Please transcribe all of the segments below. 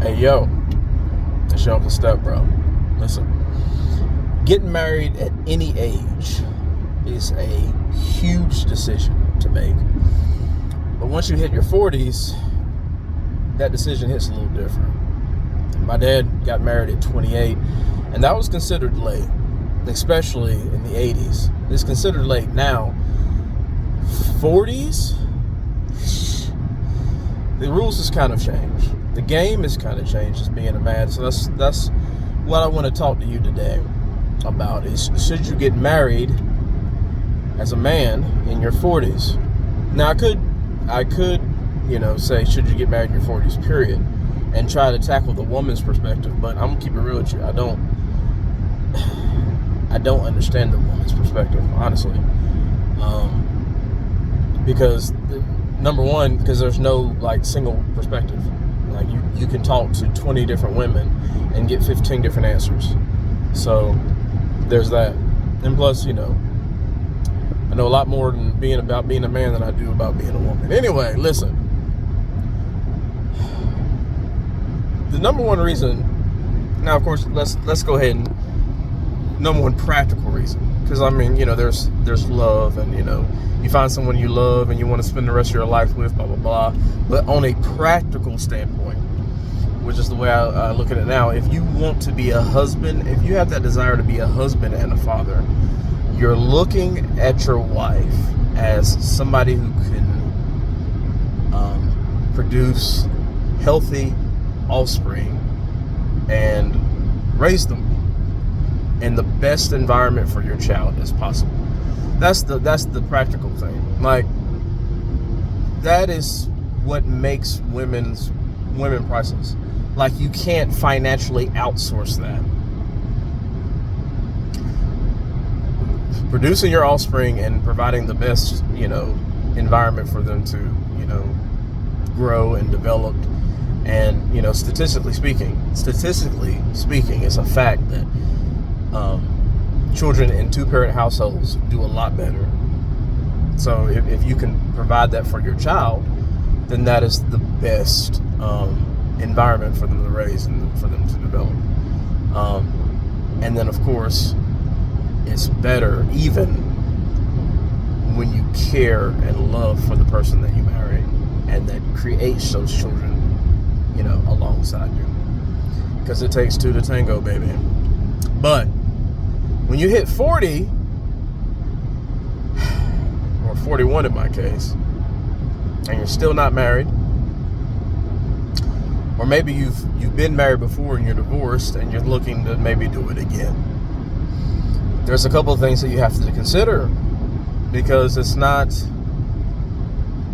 Hey, yo, it's your Uncle Step, bro. Listen, getting married at any age is a huge decision to make. But once you hit your 40s, that decision hits a little different. My dad got married at 28, and that was considered late, especially in the 80s. It's considered late now. 40s? The rules has kind of changed. The game has kind of changed as being a man. So that's what I want to talk to you today about is, should you get married as a man in your 40s? Now I could, say, should you get married in your 40s, period, and try to tackle the woman's perspective, but I'm gonna keep it real with you. I don't understand the woman's perspective, honestly. Because number one, because there's no single perspective. Like you can talk to 20 different women and get 15 different answers. So there's that. And plus, I know a lot more about being a man than I do about being a woman. Anyway, listen. The number one reason, now of course, let's go ahead and number one practical reason. Because there's love, and you find someone you love and you want to spend the rest of your life with, blah blah blah. But on a practical standpoint, which is the way I look at it now, if you want to be a husband, if you have that desire to be a husband and a father, you're looking at your wife as somebody who can produce healthy offspring and raise them in the best environment for your child as possible. That's the practical thing. That is what makes women priceless. You can't financially outsource that. Producing your offspring and providing the best, environment for them to, grow and develop. And, statistically speaking, it's a fact that children in two-parent households do a lot better. So if you can provide that for your child, then that is the best environment for them to raise and for them to develop. And then, of course, it's better even when you care and love for the person that you marry and that creates those children, alongside you. Because it takes two to tango, baby. But when you hit 40, or 41 in my case, and you're still not married, or maybe you've been married before and you're divorced and you're looking to maybe do it again, there's a couple of things that you have to consider, because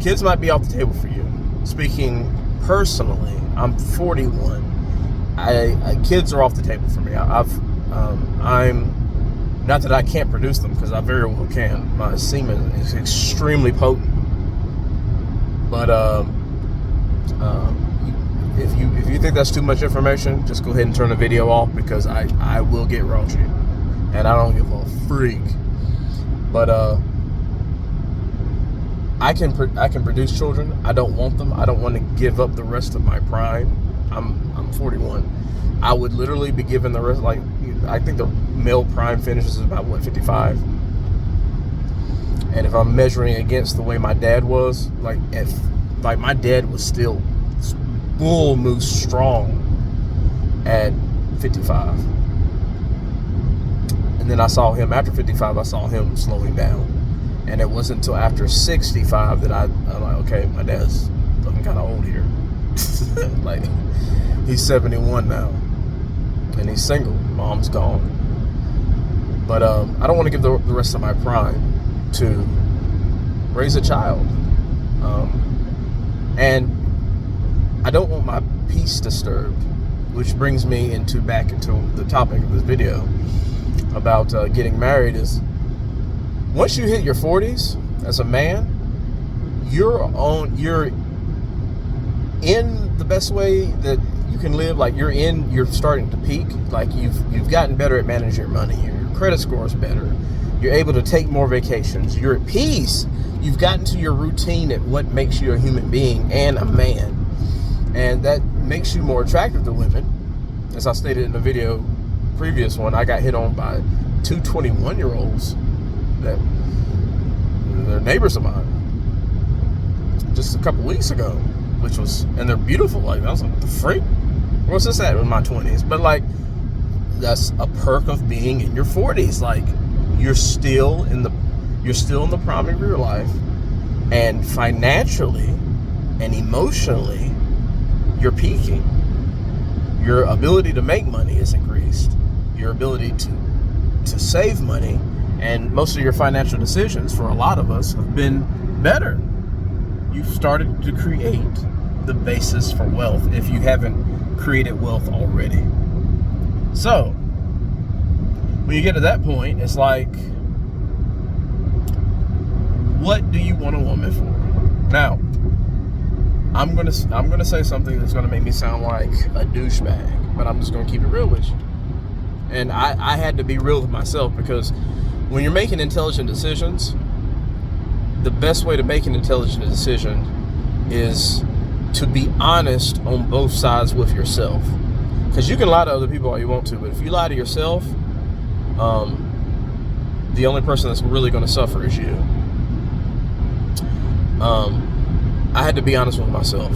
kids might be off the table for you. Speaking personally, I'm 41. Kids are off the table for me. I'm not that I can't produce them, because I very well can. My semen is extremely potent. But if you think that's too much information, just go ahead and turn the video off, because I will get raunchy, and I don't give a freak. But I can produce children. I don't want them. I don't want to give up the rest of my prime. I'm 41. I would literally be given the rest. I think the male prime finishes about 55. And if I'm measuring against the way my dad was, my dad was still bull moose strong at 55. And then I saw him after 55. I saw him slowing down. And it wasn't until after 65 that I'm like, okay, my dad's looking kind of old here. He's 71 now, and he's single. Mom's gone. But I don't want to give the rest of my prime to raise a child. And I don't want my peace disturbed, which brings me back into the topic of this video about getting married. Is once you hit your 40s as a man, you're in the best way that you can live. You're starting to peak. You've gotten better at managing your money. Your credit score is better. You're able to take more vacations. You're at peace. You've gotten to your routine at what makes you a human being and a man. And that makes you more attractive to women. As I stated in the video previous one, I got hit on by 2 21-year-olds that they're neighbors of mine just a couple weeks ago, and they're beautiful. Like, I was like, what the freak? What's this at in my 20s? But like, that's a perk of being in your 40s. Like, you're still in the prime of your life, and financially and emotionally, you're peaking. Your ability to make money is increased. Your ability to save money, and most of your financial decisions for a lot of us have been better. You've started to create the basis for wealth if you haven't created wealth already. So, when you get to that point, it's like, what do you want a woman for? Now, I'm gonna say something that's gonna make me sound like a douchebag, but I'm just gonna keep it real with you. And I had to be real with myself, because when you're making intelligent decisions, the best way to make an intelligent decision is to be honest on both sides with yourself. Because you can lie to other people all you want to, but if you lie to yourself, the only person that's really going to suffer is you. I had to be honest with myself.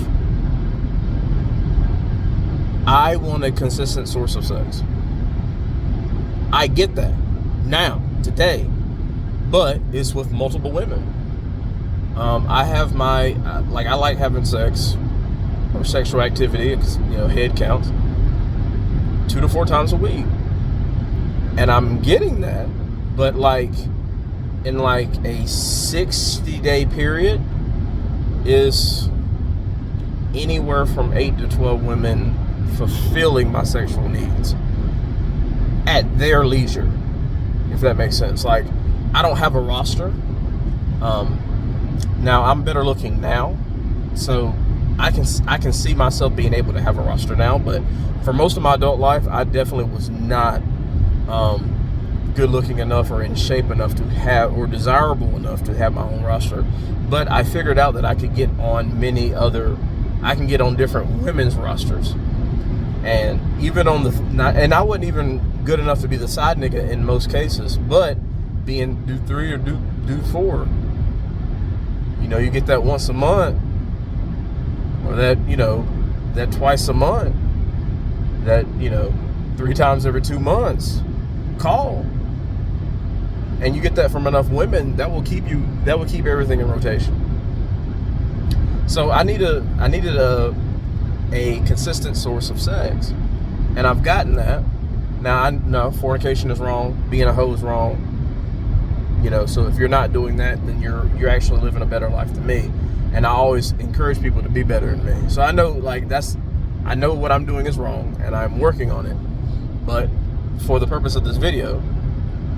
I want a consistent source of sex. I get that now, today, but it's with multiple women. I have my, I like having sex or sexual activity, head counts, 2 to 4 times a week. And I'm getting that, but in a 60-day period is anywhere from 8 to 12 women fulfilling my sexual needs at their leisure, if that makes sense. Like, I don't have a roster. Now I'm better looking now, so I can see myself being able to have a roster now, but for most of my adult life, I definitely was not good looking enough or in shape enough to have, or desirable enough to have my own roster. But I figured out that I could get on I can get on different women's rosters, and even on and I wasn't even good enough to be the side nigga in most cases, but being do 3 or do 4, you get that once a month, or that twice a month, that 3 times every 2 months call, and you get that from enough women, that will keep everything in rotation. So I needed a consistent source of sex, and I've gotten that. Now I know fornication is wrong, being a hoe is wrong. So if you're not doing that, then you're actually living a better life than me. And I always encourage people to be better than me. So I know I know what I'm doing is wrong, and I'm working on it. But for the purpose of this video,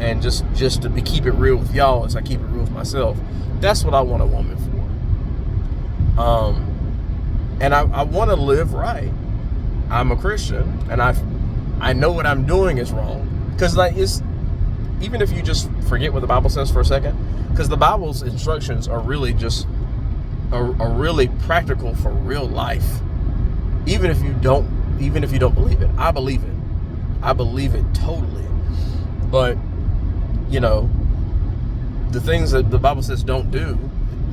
and just to keep it real with y'all as I keep it real with myself, that's what I want a woman for. And I want to live right. I'm a Christian, and I know what I'm doing is wrong. Because even if you just forget what the Bible says for a second, because the Bible's instructions are really just are really practical for real life. Even if you don't believe it, I believe it. I believe it totally. But the things that the Bible says don't do,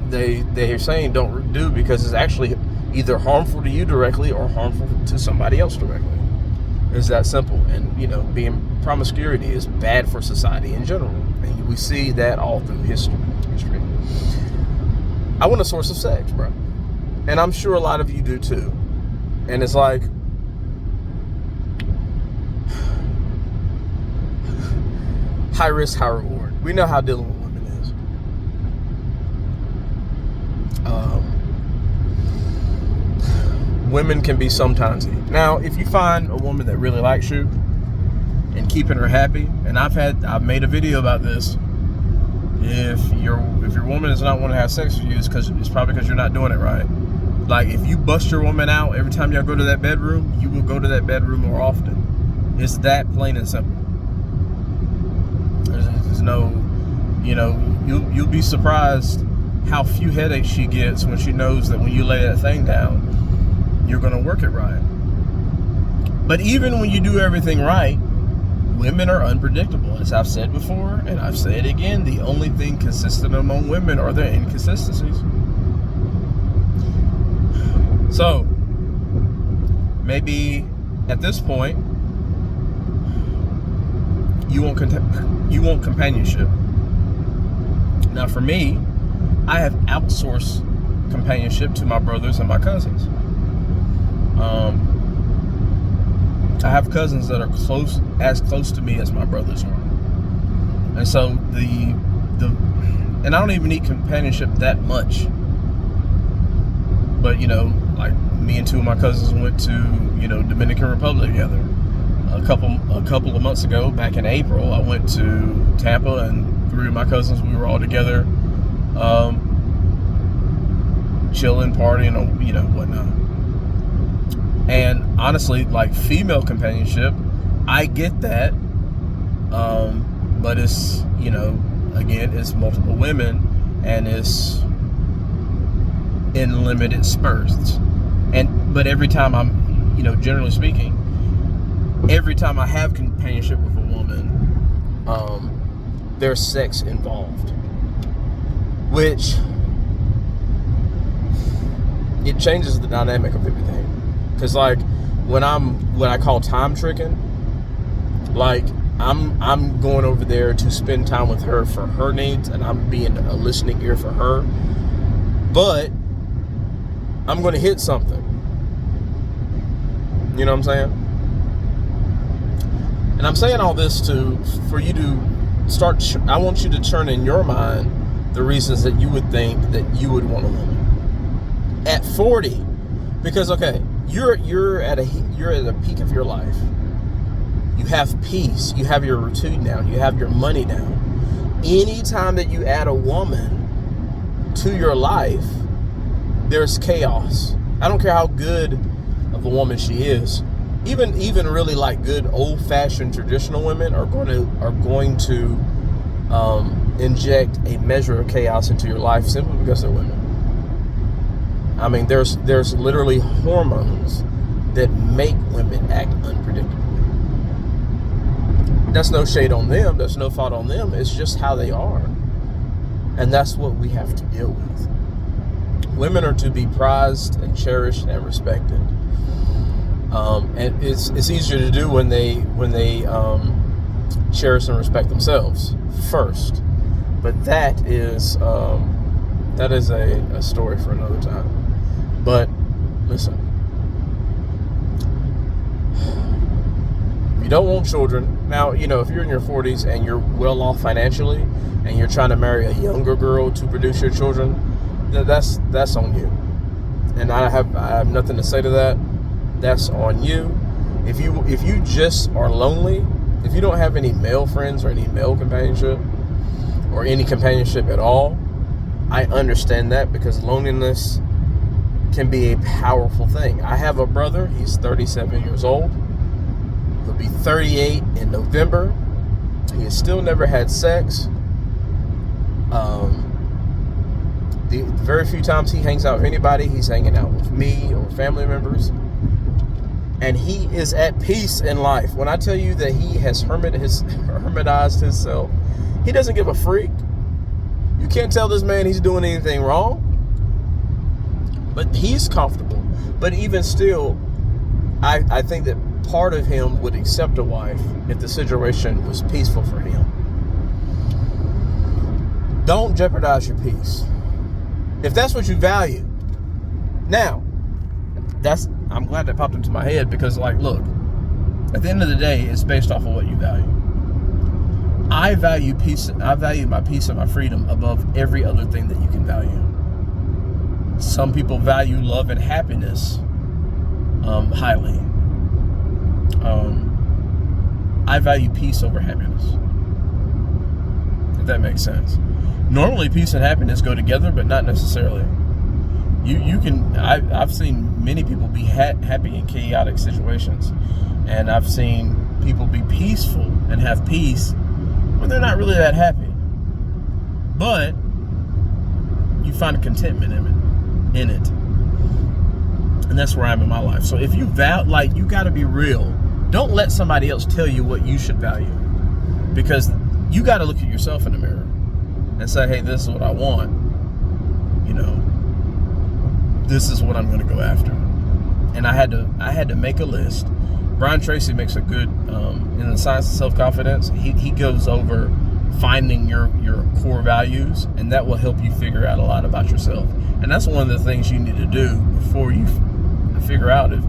they are saying don't do because it's actually either harmful to you directly or harmful to somebody else directly. It's that simple. And being promiscuity is bad for society in general, and we see that all through history. I want a source of sex, bro, and I'm sure a lot of you do too. And it's like, high risk, high reward. We know how dealing with women is. Women can be sometimes. Now, if you find a woman that really likes you and keeping her happy, and I've made a video about this. If your woman does not want to have sex with you, it's probably because you're not doing it right. Like, if you bust your woman out every time y'all go to that bedroom, you will go to that bedroom more often. It's that plain and simple. There's no, you'll be surprised how few headaches she gets when she knows that when you lay that thing down, you're going to work it right. But even when you do everything right, women are unpredictable. As I've said before, and I've said it again, the only thing consistent among women are their inconsistencies. So, maybe at this point, you want companionship. Now, for me, I have outsourced companionship to my brothers and my cousins. I have cousins that are as close to me as my brothers are, and so and I don't even need companionship that much. But like me and two of my cousins went to Dominican Republic together. A couple of months ago, back in April, I went to Tampa, and three of my cousins, we were all together, chilling, partying, whatnot. And honestly, like female companionship, I get that, but it's again, it's multiple women, and it's in limited spurts. But every time I'm, generally speaking, every time I have companionship with a woman, there's sex involved, which it changes the dynamic of everything. Because like when I call time tricking, like I'm going over there to spend time with her for her needs, and I'm being a listening ear for her, but I'm going to hit something. You know what I'm saying? And I'm saying all this for you to start. I want you to turn in your mind the reasons that you would think that you would want a woman at 40, because okay, you're at a peak of your life. You have peace. You have your routine down. You have your money down. Anytime that you add a woman to your life, there's chaos. I don't care how good of a woman she is. Even really like good old-fashioned traditional women are going to inject a measure of chaos into your life simply because they're women. I mean, there's literally hormones that make women act unpredictably. That's no shade on them. That's no fault on them. It's just how they are. And that's what we have to deal with. Women are to be prized and cherished and respected. And it's easier to do when they cherish and respect themselves first. But that is a story for another time. But listen, if you don't want children, now if you're in your 40s and you're well off financially and you're trying to marry a younger girl to produce your children, that's on you. And I have nothing to say to that. That's on you. If you just are lonely, if you don't have any male friends or any male companionship or any companionship at all, I understand that, because loneliness can be a powerful thing. I have a brother. He's 37 years old. He'll be 38 in November. He has still never had sex. The very few times he hangs out with anybody, he's hanging out with me or family members. And he is at peace in life. When I tell you that he has hermitized himself, he doesn't give a freak. You can't tell this man he's doing anything wrong. But he's comfortable. But even still, I think that part of him would accept a wife if the situation was peaceful for him. Don't jeopardize your peace. If that's what you value. Now, I'm glad that popped into my head, because look, at the end of the day, it's based off of what you value. I value peace. I value my peace and my freedom above every other thing that you can value. Some people value love and happiness highly. I value peace over happiness, if that makes sense. Normally, peace and happiness go together, but not necessarily. I've seen many people be happy in chaotic situations, and I've seen people be peaceful and have peace when they're not really that happy. But you find a contentment in it. And that's where I'm in my life. So if you you got to be real. Don't let somebody else tell you what you should value, because you got to look at yourself in the mirror and say, hey, this is what I want. This is what I'm going to go after. And I had to make a list. Brian Tracy makes a good, in the Science of Self-Confidence, he goes over finding your core values, and that will help you figure out a lot about yourself. And that's one of the things you need to do before you figure out if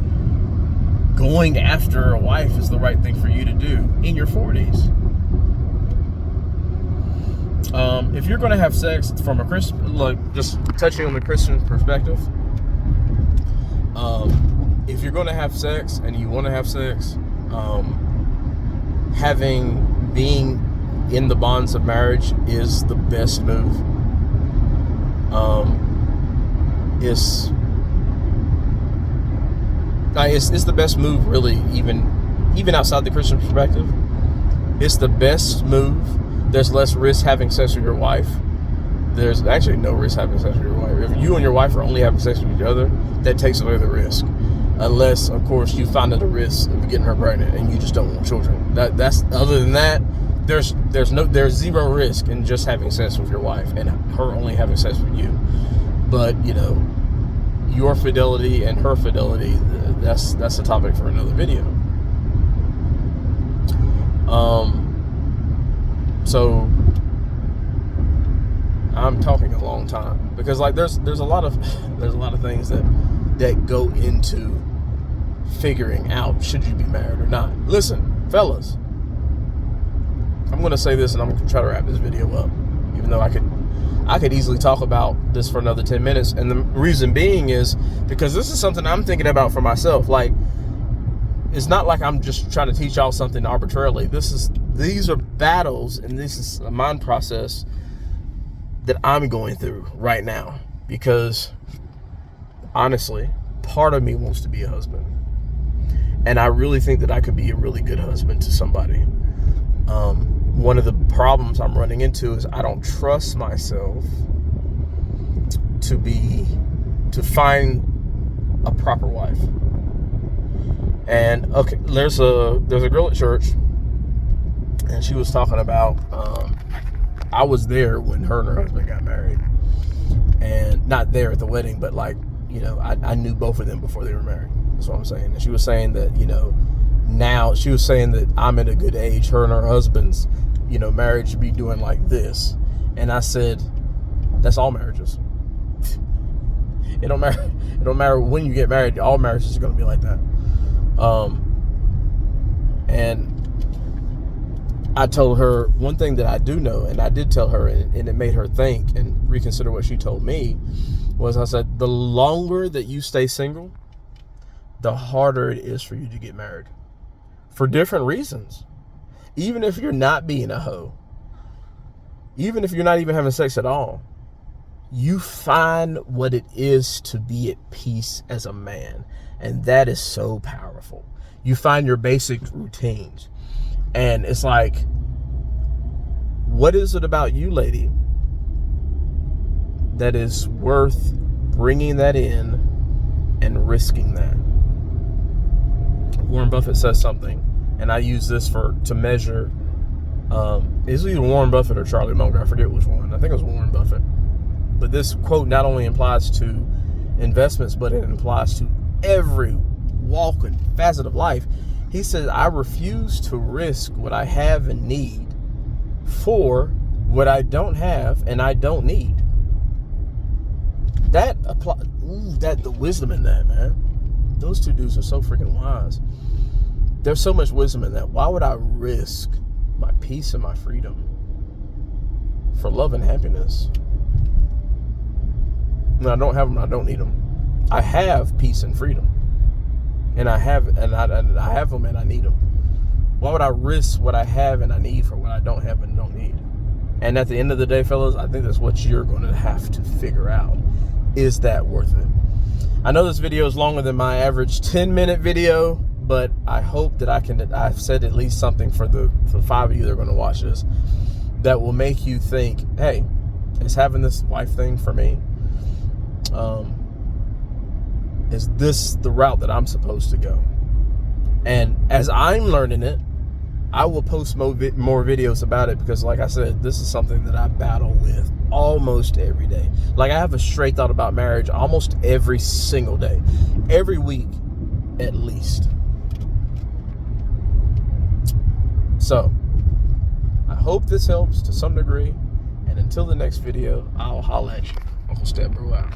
going after a wife is the right thing for you to do in your 40s. If you're going to have sex from a Christian, just touching on the Christian perspective, if you're going to have sex and you want to have sex, being in the bonds of marriage is the best move. It's the best move, really, even outside the Christian perspective. It's the best move. There's less risk having sex with your wife. There's actually no risk having sex with your wife. If you and your wife are only having sex with each other, that takes away the risk. Unless, of course, you find it a risk of getting her pregnant and you just don't want children. That's other than that, there's zero risk in just having sex with your wife and her only having sex with you. But your fidelity and her fidelity, that's a topic for another video. So I'm talking a long time because there's a lot of things that go into figuring out should you be married or not. Listen, fellas, I'm going to say this and I'm going to try to wrap this video up, even though I could easily talk about this for another 10 minutes. And the reason being is because this is something I'm thinking about for myself. It's not like I'm just trying to teach y'all something arbitrarily. These are battles, and this is a mind process that I'm going through right now, because honestly, part of me wants to be a husband. And I really think that I could be a really good husband to somebody. One of the problems I'm running into is I don't trust myself to find a proper wife. And okay, there's a girl at church, and she was talking about, I was there when her and her husband got married, and not there at the wedding, but I knew both of them before they were married. That's what I'm saying. And she was saying that, now she was saying that I'm at a good age. Her and her husband's, marriage should be doing like this. And I said, that's all marriages. It don't matter when you get married. All marriages are going to be like that. And I told her one thing that I do know, and I did tell her, and it made her think and reconsider what she told me, was I said, the longer that you stay single, the harder it is for you to get married. For different reasons. Even if you're not being a hoe, even if you're not even having sex at all, you find what it is to be at peace as a man. And that is so powerful. You find your basic routines. And it's like, what is it about you, lady, that is worth bringing that in and risking that? Warren Buffett says something, and I use this to measure. It's either Warren Buffett or Charlie Munger. I forget which one. I think it was Warren Buffett. But this quote not only applies to investments, but it applies to every walk and facet of life. He says, I refuse to risk what I have and need for what I don't have and I don't need. The wisdom in that, man. Those two dudes are so freaking wise. There's so much wisdom in that. Why would I risk my peace and my freedom for love and happiness? No, I don't have them. I don't need them. I have peace and freedom, and I have them, and I need them. Why would I risk what I have and I need for what I don't have and don't need? And at the end of the day, fellas, I think that's what you're going to have to figure out. Is that worth it? I know this video is longer than my average 10-minute video, but I hope that I've said at least something for the 5 of you that are going to watch this that will make you think, hey, is having this wife thing for me? Is this the route that I'm supposed to go? And as I'm learning it, I will post more videos about it, because like I said, this is something that I battle with almost every day. Like, I have a straight thought about marriage almost every single day, every week at least. So I hope this helps to some degree, and until the next video, I'll holla at you. Uncle Step Bro out.